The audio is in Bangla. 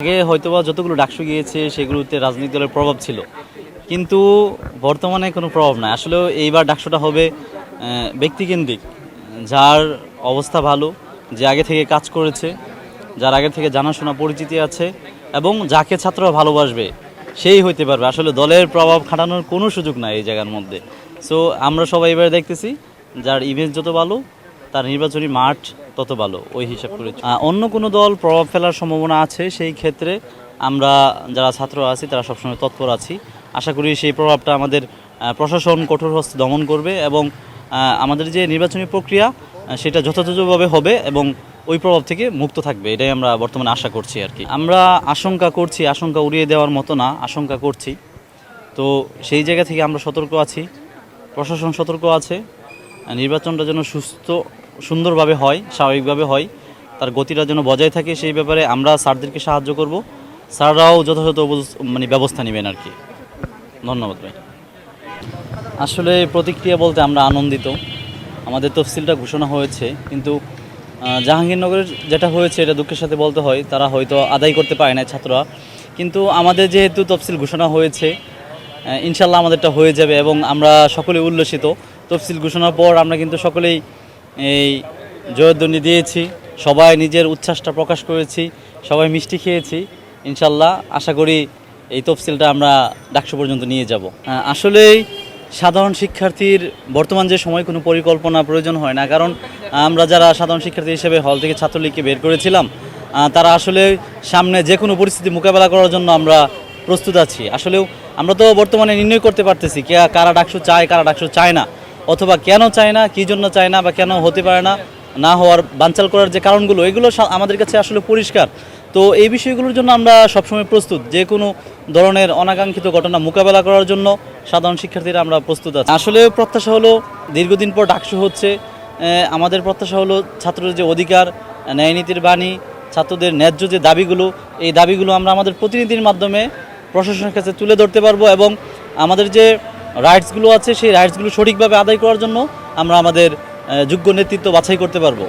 আগে হয়তোবা যতগুলো ডাকসু গিয়েছে সেগুলোতে রাজনৈতিক দলের প্রভাব ছিল, কিন্তু বর্তমানে কোনো প্রভাব নাই। আসলেও এইবার ডাকসুটা হবে ব্যক্তিকেন্দ্রিক, যার অবস্থা ভালো, যে আগে থেকে কাজ করেছে, যার আগে থেকে জানাশোনা পরিচিতি আছে এবং যাকে ছাত্ররা ভালোবাসবে সেই হইতে পারবে। আসলে দলের প্রভাব খাটানোর কোনো সুযোগ নাই এই জায়গার মধ্যে। সো আমরা সবাই এবার দেখতেছি যার ইমেজ যত ভালো তার নির্বাচনী মাঠ তত ভালো, ওই হিসাব করে অন্য কোনো দল প্রভাব ফেলার সম্ভাবনা আছে। সেই ক্ষেত্রে আমরা যারা ছাত্র আছি তারা সবসময় তৎপর আছি। আশা করি সেই প্রভাবটা আমাদের প্রশাসন কঠোর হস্তে দমন করবে এবং আমাদের যে নির্বাচনী প্রক্রিয়া সেটা যথাযথভাবে হবে এবং ওই প্রভাব থেকে মুক্ত থাকবে, এটাই আমরা বর্তমানে আশা করছি আর কি। আমরা আশঙ্কা করছি, আশঙ্কা উড়িয়ে দেওয়ার মতো না, আশঙ্কা করছি। তো সেই জায়গা থেকে আমরা সতর্ক আছি, প্রশাসন সতর্ক আছে। নির্বাচনটা যেন সুন্দরভাবে হয়, স্বাভাবিকভাবে হয়, তার গতিটা যেন বজায় থাকে, সেই ব্যাপারে আমরা স্যারদেরকে সাহায্য করব। স্যাররাও যথাযথ ব্যবস্থা নেবেন আর কি। ধন্যবাদ ভাই। আসলে প্রতিক্রিয়া বলতে আমরা আনন্দিত। আমাদের তফসিলটা ঘোষণা হয়েছে, কিন্তু জাহাঙ্গীরনগরের যেটা হয়েছে এটা দুঃখের সাথে বলতে হয়, তারা হয়তো আদায় করতে পারে না ছাত্ররা। কিন্তু আমাদের যেহেতু তফসিল ঘোষণা হয়েছে, ইনশাল্লাহ আমাদেরটা হয়ে যাবে এবং আমরা সকলেই উল্লসিত। তফসিল ঘোষণার পর আমরা কিন্তু সকলেই এই জয়ধ্বনি দিয়েছি, সবাই নিজের উচ্ছ্বাসটা প্রকাশ করেছি, সবাই মিষ্টি খেয়েছি। ইনশাল্লাহ আশা করি এই তফসিলটা আমরা ডাকসু পর্যন্ত নিয়ে যাব। আসলেই সাধারণ শিক্ষার্থীর বর্তমান যে সময় কোনো পরিকল্পনা প্রয়োজন হয় না, কারণ আমরা যারা সাধারণ শিক্ষার্থী হিসেবে হল থেকে ছাত্রলীগকে বের করেছিলাম, তারা আসলে সামনে যে কোনো পরিস্থিতি মোকাবেলা করার জন্য আমরা প্রস্তুত আছি। আসলেও আমরা তো বর্তমানে নির্ণয় করতে পারতেছি কারা ডাকসু চায়, কারা ডাকসু চায় না, অথবা কেন চায় না, কী জন্য চায় না, বা কেন হতে পারে না, না হওয়ার বানচাল করার যে কারণগুলো, এগুলো আমাদের কাছে আসলে পরিষ্কার। তো এই বিষয়গুলোর জন্য আমরা সবসময় প্রস্তুত, যে কোনো ধরনের অনাকাঙ্ক্ষিত ঘটনা মোকাবেলা করার জন্য সাধারণ শিক্ষার্থীরা আমরা প্রস্তুত আছি। আসলে প্রত্যাশা হলো, দীর্ঘদিন পর ডাকসু হচ্ছে, আমাদের প্রত্যাশা হলো ছাত্রদের যে অধিকার, ন্যায় নীতির বাণী, ছাত্রদের ন্যায্য যে দাবিগুলো, এই দাবিগুলো আমরা আমাদের প্রতিনিধির মাধ্যমে প্রশাসনের কাছে তুলে ধরতে পারবো এবং আমাদের যে রাইটসগুলো আছে সেই রাইটসগুলো সঠিকভাবে আদায় করার জন্য আমরা আমাদের যোগ্য নেতৃত্ব বাছাই করতে পারবো।